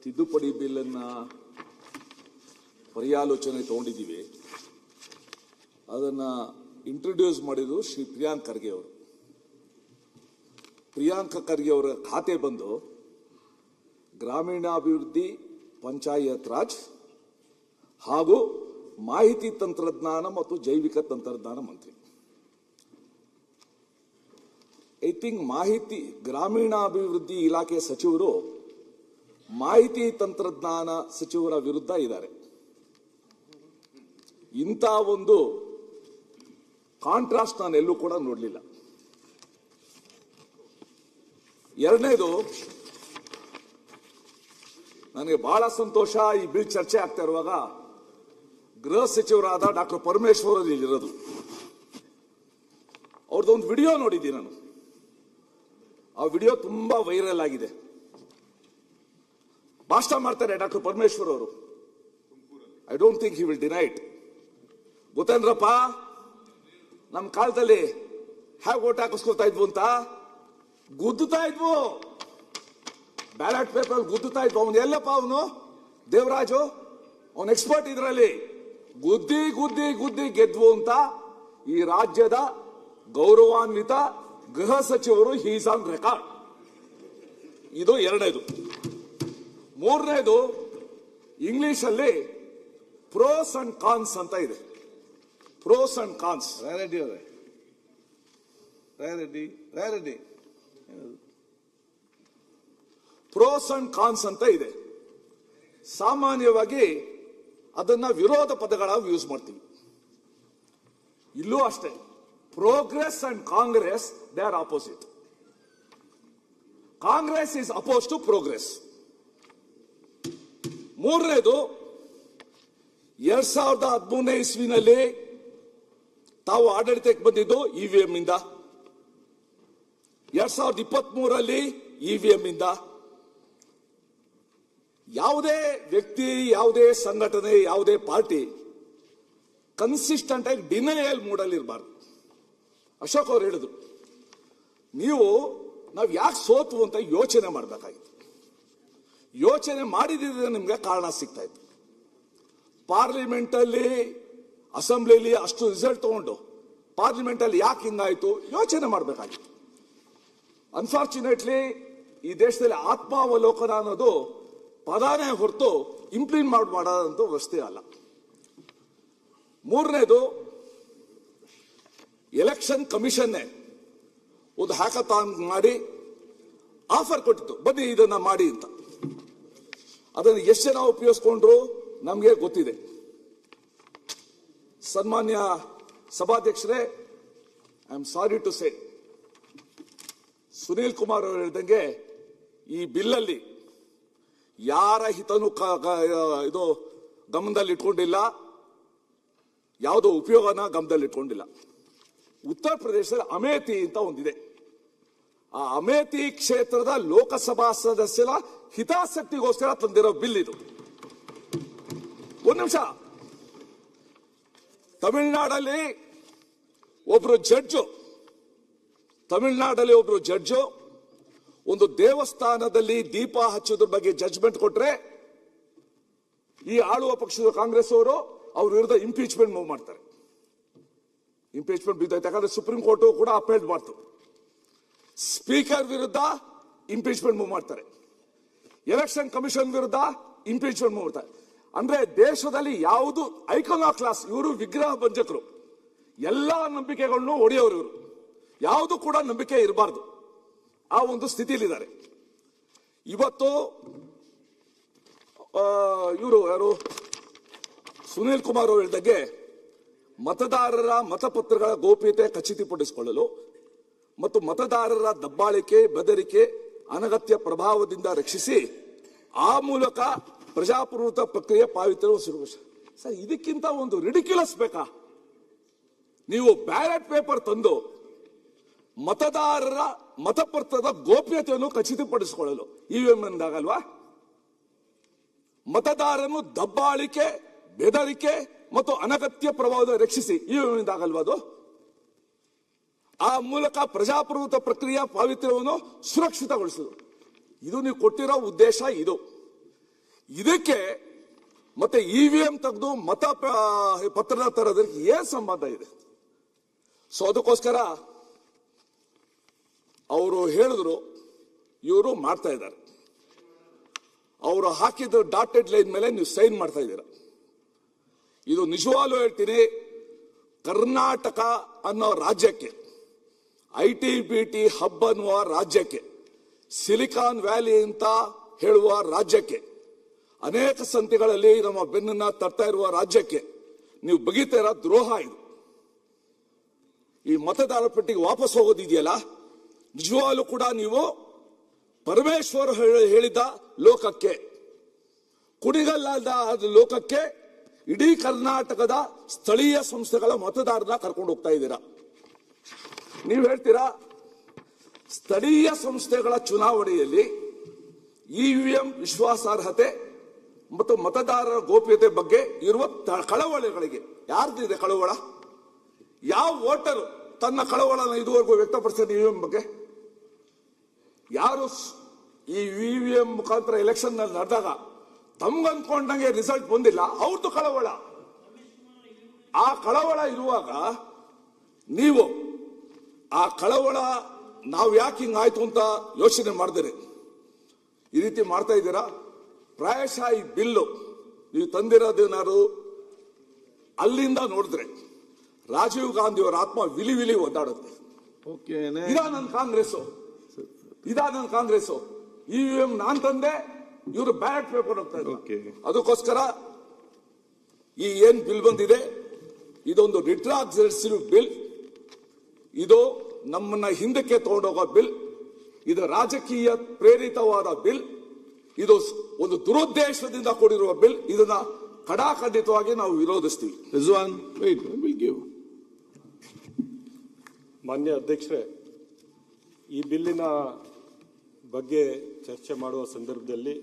ತಿದ್ದುಪಡಿ ಬಿಲ್ ಅನ್ನ ಪರ್ಯಾಲೋಚನೆ ತಗೊಂಡಿದ್ದೀವಿ. ಅದನ್ನ ಇಂಟ್ರೊಡ್ಯೂಸ್ ಮಾಡಿದ್ರು ಶ್ರೀ ಪ್ರಿಯಾಂಕ್ ಖರ್ಗೆ ಅವರು. ಪ್ರಿಯಾಂಕ್ ಖರ್ಗೆ ಅವರ ಖಾತೆ ಬಂದು ಗ್ರಾಮೀಣಾಭಿವೃದ್ಧಿ, ಪಂಚಾಯತ್ ರಾಜ್ ಹಾಗೂ ಮಾಹಿತಿ ತಂತ್ರಜ್ಞಾನ ಮತ್ತು ಜೈವಿಕ ತಂತ್ರಜ್ಞಾನ ಮಂತ್ರಿ. ಐ ಥಿಂಕ್ ಮಾಹಿತಿ ಗ್ರಾಮೀಣಾಭಿವೃದ್ಧಿ ಇಲಾಖೆ ಸಚಿವರು ಮಾಹಿತಿ ತಂತ್ರಜ್ಞಾನ ಸಚಿವರ ವಿರುದ್ಧ ಇದ್ದಾರೆ. ಇಂಥ ಒಂದು ಕಾಂಟ್ರಾಸ್ಟ್ ನಾನು ಎಲ್ಲೂ ಕೂಡ ನೋಡಲಿಲ್ಲ. ಎರಡನೇದು, ನನಗೆ ಬಹಳ ಸಂತೋಷ, ಈ ಬಿಲ್ ಚರ್ಚೆ ಆಗ್ತಾ ಇರುವಾಗ ಗೃಹ ಸಚಿವರಾದ ಡಾಕ್ಟರ್ ಪರಮೇಶ್ವರ್ ಇಲ್ಲಿರೋದು. ಅವ್ರದ್ದೊಂದು ವಿಡಿಯೋ ನೋಡಿದ್ದೀನಿ ನಾನು. ಆ ವಿಡಿಯೋ ತುಂಬಾ ವೈರಲ್ ಆಗಿದೆ. ಭಾಷಣ ಮಾಡ್ತಾರೆ ಡಾಕ್ಟರ್ ಪರಮೇಶ್ವರ್ ಅವರು. I don't think he will deny it. ಗೊತ್ತೇನ್ರಪ್ಪ, ನಮ್ಮ ಕಾಲದಲ್ಲಿ ಹೇಗೆ ಓಟ್ ಹಾಕಿಸ್ಕೊಳ್ತಾ ಇದ್ವು ಅಂತ ಗುದ್ದುತ್ತಾ ಇದ್ವು. ಬ್ಯಾಲೆಟ್ ಪೇಪರ್ ಗುದ್ದುತ್ತಾ ಇದ್ವು. ಅವನು ಎಲ್ಲಪ್ಪ, ಅವನು ದೇವರಾಜು, ಅವನು ಎಕ್ಸ್ಪರ್ಟ್ ಇದರಲ್ಲಿ. ಗುದ್ದಿ ಗುದ್ದಿ ಗುದ್ದಿ ಗೆದ್ವು ಅಂತ ಈ ರಾಜ್ಯದ ಗೌರವಾನ್ವಿತ ಗೃಹ ಸಚಿವರು ಹೀಸ್ ಆನ್ ರೆಕಾರ್ಡ್. ಇದು ಎರಡನೇದು. ಮೂರನೇದು, ಇಂಗ್ಲಿಷ್ ಅಲ್ಲಿ ಪ್ರೋಸ್ ಅಂಡ್ ಕಾನ್ಸ್ ಅಂತ ಇದೆ. Pros and cons. Rayareddy pros and cons ಅಂತ ಇದೆ. ಸಾಮಾನ್ಯವಾಗಿ ಅದನ್ನ ವಿರೋಧ ಪದಗಳಾಗಿ ಯೂಸ್ ಮಾಡ್ತೀವಿ. ಇಲ್ಲೂ ಅಷ್ಟೇ. Progress and Congress, they are opposite. Congress is opposed to progress. ಮೂರನೇದು, 2013ನೇ ಇಸ್ವಿನಲ್ಲಿ ತಾವು ಆಡಳಿತಕ್ಕೆ ಬಂದಿದ್ದು ಇವಿಎಂ ಇಂದ. 2023ರಲ್ಲಿ ಇವಿಎಂ ಇಂದ. ಯಾವುದೇ ವ್ಯಕ್ತಿ, ಯಾವುದೇ ಸಂಘಟನೆ, ಯಾವುದೇ ಪಾರ್ಟಿ ಕನ್ಸಿಸ್ಟೆಂಟ್ ಆಗಿ ಡಿನಯಲ್ ಮೂಡಲ್ಲಿ ಇರಬಾರ್ದು. ಅಶೋಕ್ ಅವರು ಹೇಳಿದ್ರು, ನಾವು ಯಾಕೆ ಸೋತು ಅಂತ ಯೋಚನೆ ಮಾಡಬೇಕಾಗಿತ್ತು. ಯೋಚನೆ ಮಾಡಿದ್ರೆ ನಿಮ್ಗೆ ಕಾರಣ ಸಿಗ್ತಾ ಇತ್ತು. ಪಾರ್ಲಿಮೆಂಟ್ ಅಲ್ಲಿ, ಅಸೆಂಬ್ಲಿಲಿ ಅಷ್ಟು ರಿಸಲ್ಟ್ ತಗೊಂಡು ಪಾರ್ಲಿಮೆಂಟ್ ಅಲ್ಲಿ ಯಾಕೆ ಹಿಂಗಾಯ್ತು ಯೋಚನೆ ಮಾಡಬೇಕಾಗಿತ್ತು. ಅನ್ಫಾರ್ಚುನೇಟ್ಲಿ ಈ ದೇಶದಲ್ಲಿ ಆತ್ಮಾವಲೋಕನ ಅನ್ನೋದು ಪದಾನೇ ಹೊರತು ಇಂಪ್ಲಿಮೆಂಟ್ ಮಾಡೋದಂತೂ ವ್ಯವಸ್ಥೆ ಅಲ್ಲ. ಮೂರನೇದು, ಎಲೆಕ್ಷನ್ ಕಮಿಷನ್ನೇ ಒಂದು ಹ್ಯಾಕಥಾನ್ ಮಾಡಿ ಆಫರ್ ಕೊಟ್ಟಿತ್ತು, ಬನ್ನಿ ಇದನ್ನ ಮಾಡಿ ಅಂತ. ಅದನ್ನು ಎಷ್ಟು ಜನ ಉಪಯೋಗಿಸ್ಕೊಂಡ್ರು ನಮಗೆ ಗೊತ್ತಿದೆ. ಸನ್ಮಾನ್ಯ ಸಭಾಧ್ಯಕ್ಷರೇ, I am sorry to say, Sunil Kumar ಅವರು ಹೇಳಿದಂಗೆ ಈ ಬಿಲ್ಲಲ್ಲಿ ಯಾರ ಹಿತನೂ ಇದು ಗಮನದಲ್ಲಿ ಇಟ್ಕೊಂಡಿಲ್ಲ, ಯಾವುದೋ ಉಪಯೋಗನ ಗಮನದಲ್ಲಿ ಇಟ್ಕೊಂಡಿಲ್ಲ. ಉತ್ತರ ಪ್ರದೇಶದಲ್ಲಿ ಅಮೇಥಿ ಅಂತ ಒಂದಿದೆ. ಆ ಅಮೇಥಿ ಕ್ಷೇತ್ರದ ಲೋಕಸಭಾ ಸದಸ್ಯರ ಹಿತಾಸಕ್ತಿಗೋಸ್ಕರ ತಂದಿರೋ ಬಿಲ್ ಇದು. ಒಂದು ನಿಮಿಷ. ತಮಿಳುನಾಡಲ್ಲಿ ಒಬ್ರು ಜಡ್ಜು ಒಂದು ದೇವಸ್ಥಾನದಲ್ಲಿ ದೀಪ ಹಚ್ಚೋದ್ರ ಬಗ್ಗೆ ಜಡ್ಜ್ಮೆಂಟ್ ಕೊಟ್ರೆ, ಈ ಆಳುವ ಪಕ್ಷದ ಕಾಂಗ್ರೆಸ್ ಅವರು ಅವ್ರ ವಿರುದ್ಧ ಇಂಪೀಚ್ಮೆಂಟ್ ಮೂವ್ ಮಾಡ್ತಾರೆ. ಇಂಪೀಚ್ಮೆಂಟ್ ಬಿದ್ದೈತೆ, ಯಾಕಂದ್ರೆ ಸುಪ್ರೀಂ ಕೋರ್ಟ್ ಕೂಡ ಅಪೀಲ್ ಮಾಡ್ತು. ಸ್ಪೀಕರ್ ವಿರುದ್ಧ ಇಂಪೀಚ್ಮೆಂಟ್ ಮೂವ್ ಮಾಡ್ತಾರೆ. ಎಲೆಕ್ಷನ್ ಕಮಿಷನ್ ವಿರುದ್ಧ ಇಂಪೀಚ್ಮೆಂಟ್ ಮೂವ್ ಮಾಡ್ತಾರೆ. ಅಂದ್ರೆ ದೇಶದಲ್ಲಿ ಯಾವುದು ಐಕಾನ್ ಆಫ್ ಕ್ಲಾಸ್, ಇವರು ವಿಗ್ರಹ ಭಂಜಕರು. ಎಲ್ಲಾ ನಂಬಿಕೆಗಳನ್ನು ಒಡೆಯೋರು ಇವರು. ಯಾವುದು ಕೂಡ ನಂಬಿಕೆ ಇರಬಾರ್ದು. ಆ ಒಂದು ಸ್ಥಿತಿಯಲ್ಲಿದ್ದಾರೆ. ಇವತ್ತು ಇವರು ಯಾರು, ಸುನೀಲ್ ಕುಮಾರ್ ಅವರು ಹೇಳಿದಾಗೆ, ಮತದಾರರ ಮತಪತ್ರಗಳ ಗೌಪ್ಯತೆ ಖಚಿತಪಡಿಸಿಕೊಳ್ಳಲು ಮತ್ತು ಮತದಾರರ ದಬ್ಬಾಳಿಕೆ, ಬೆದರಿಕೆ, ಅನಗತ್ಯ ಪ್ರಭಾವದಿಂದ ರಕ್ಷಿಸಿ ಆ ಮೂಲಕ ಪ್ರಜಾಪ್ರಭುತ್ವ ಪ್ರಕ್ರಿಯೆ ಪಾವಿತ್ರ್ಯ. ಸರ್, ಇದಕ್ಕಿಂತ ಒಂದು ರಿಡಿಕ್ಯುಲಸ್ ಬೇಕಾ? ನೀವು ಬ್ಯಾಲೆಟ್ ಪೇಪರ್ ತಂದು ಮತದಾರರ ಮತಪತ್ರದ ಗೋಪ್ಯತೆಯನ್ನು ಖಚಿತಪಡಿಸಿಕೊಳ್ಳಲು ಇವಿಎಂ ಎಂದಾಗಲ್ವಾ? ಮತದಾರನು ದಬ್ಬಾಳಿಕೆ, ಬೆದರಿಕೆ ಮತ್ತು ಅನಗತ್ಯ ಪ್ರಭಾವದ ರಕ್ಷಿಸಿ ಇವಿಎಂ ಎಂದಾಗಲ್ವಾ ಅದು? ಆ ಮೂಲಕ ಪ್ರಜಾಪ್ರಭುತ್ವ ಪ್ರಕ್ರಿಯೆ ಪಾವಿತ್ರ್ಯವನ್ನು ಸುರಕ್ಷಿತಗೊಳಿಸುವುದು. ಇದು ನೀವು ಕೊಟ್ಟಿರೋ ಉದ್ದೇಶ. ಇದು ಇದಕ್ಕೆ ಮತ್ತೆ ಇವಿಎಂ ತೆಗೆದು ಪತ್ರ ತರೋದಕ್ಕೆ ಏನ್ ಸಂಬಂಧ ಇದೆ? ಸೊ ಅದಕ್ಕೋಸ್ಕರ ಅವರು ಹೇಳಿದ್ರು, ಇವರು ಮಾಡ್ತಾ ಇದ್ದಾರೆ. ಅವರು ಹಾಕಿದ ಡಾಟೆಡ್ ಲೈನ್ ಮೇಲೆ ನೀವು ಸೈನ್ ಮಾಡ್ತಾ ಇದ್ದೀರಾ. ಇದು ನಿಜವಾಗ್ಲೂ ಹೇಳ್ತೀನಿ, ಕರ್ನಾಟಕ ಅನ್ನೋ ರಾಜ್ಯಕ್ಕೆ, ITBT ಹಬ್ ಅನ್ನುವ ರಾಜ್ಯಕ್ಕೆ, ಸಿಲಿಕಾನ್ ವ್ಯಾಲಿ ಅಂತ ಹೇಳುವ ರಾಜ್ಯಕ್ಕೆ, ಅನೇಕ ಸಂತೆಗಳಲ್ಲಿ ನಮ್ಮ ಬೆನ್ನನ್ನ ತರ್ತಾ ಇರುವ ರಾಜ್ಯಕ್ಕೆ ನೀವು ಬಗೀತಾ ಇರೋ ದ್ರೋಹ ಇದು. ಈ ಮತದಾರರ ಪಟ್ಟಿಗೆ ವಾಪಸ್ ಹೋಗೋದಿದೆಯಲ್ಲ, ನಿಜವಾಗ್ಲೂ ಕೂಡ ನೀವು ಪರಮೇಶ್ವರ್ ಹೇಳಿದ ಲೋಕಕ್ಕೆ, ಕುಣಿಗಲ್ಲಾದ ಲೋಕಕ್ಕೆ ಇಡೀ ಕರ್ನಾಟಕದ ಸ್ಥಳೀಯ ಸಂಸ್ಥೆಗಳ ಮತದಾರರನ್ನ ಕರ್ಕೊಂಡು ಹೋಗ್ತಾ ಇದ್ದೀರಾ. ನೀವು ಹೇಳ್ತೀರಾ ಸ್ಥಳೀಯ ಸಂಸ್ಥೆಗಳ ಚುನಾವಣೆಯಲ್ಲಿ ಇವಿಎಂ ವಿಶ್ವಾಸಾರ್ಹತೆ ಮತ್ತು ಮತದಾರರ ಗೋಪ್ಯತೆ ಬಗ್ಗೆ ಇರುವ ಕಳವಳಗಳಿಗೆ ಯಾರ್ದಿದೆ ಕಳವಳ? ಯಾವ ವೋಟರ್ ತನ್ನ ಕಳವಳನ ಇದುವರೆಗೂ ವ್ಯಕ್ತಪಡಿಸಿದ ಇವಿಎಂ ಬಗ್ಗೆ? ಯಾರು ಈ ಇವಿಎಂ ಮುಖಾಂತರ ಎಲೆಕ್ಷನ್ ನಲ್ಲಿ ನಡೆದಾಗ ತಮ್ಗಂದ್ಕೊಂಡಂಗೆ ರಿಸಲ್ಟ್ ಬಂದಿಲ್ಲ, ಅವ್ರದ್ದು ಕಳವಳ. ಆ ಕಳವಳ ಇರುವಾಗ ನೀವು ಆ ಕಳವಳ ನಾವು ಯಾಕೆ ಹಿಂಗಾಯ್ತು ಅಂತ ಯೋಚನೆ ಮಾಡಿದರೆ ಈ ರೀತಿ ಮಾಡ್ತಾ ಇದ್ದೀರಾ. ಪ್ರಾಯಶಃ ಈ ಬಿಲ್ಲು ನೀವು ತಂದಿರೋದೇನಾದ್ರು ಅಲ್ಲಿಂದ ನೋಡಿದ್ರೆ ರಾಜೀವ್ ಗಾಂಧಿ ಅವರ ಆತ್ಮ ವಿಲಿ ವಿಲಿ ಒದ್ದಾಡುತ್ತೆ. ಇದಾ ನನ್ನ ಕಾಂಗ್ರೆಸ್, ಇವಿಎಂ ನಾನ್ ತಂದೆ, ಇವರು ಬ್ಯಾಲೆಟ್ ಪೇಪರ್ ಹೋಗ್ತಾ ಇದ್ದಾರೆ. ಅದಕ್ಕೋಸ್ಕರ ಈ ಏನ್ ಬಿಲ್ ಬಂದಿದೆ ಇದೊಂದು ರಿಟ್ರಾಕ್ಸಿವ್ ಬಿಲ್. ಇದು ನಮ್ಮನ್ನ ಹಿಂದಕ್ಕೆ ತಗೊಂಡೋಗೋ ಬಿಲ್. ಇದು ರಾಜಕೀಯ ಪ್ರೇರಿತವಾದ ಬಿಲ್. ಇದು ಒಂದು ದುರುದ್ದೇಶದಿಂದ ಕೂಡಿರುವ ಬಿಲ್. ಇದನ್ನ ಕಡಾಖಂಡಿತವಾಗಿ ನಾವು ವಿರೋಧಿಸ್ತೀವಿ. ಮಾನ್ಯ ಅಧ್ಯಕ್ಷರೇ, ಈ ಬಿಲ್ಲಿನ ಬಗ್ಗೆ ಚರ್ಚೆ ಮಾಡುವ ಸಂದರ್ಭದಲ್ಲಿ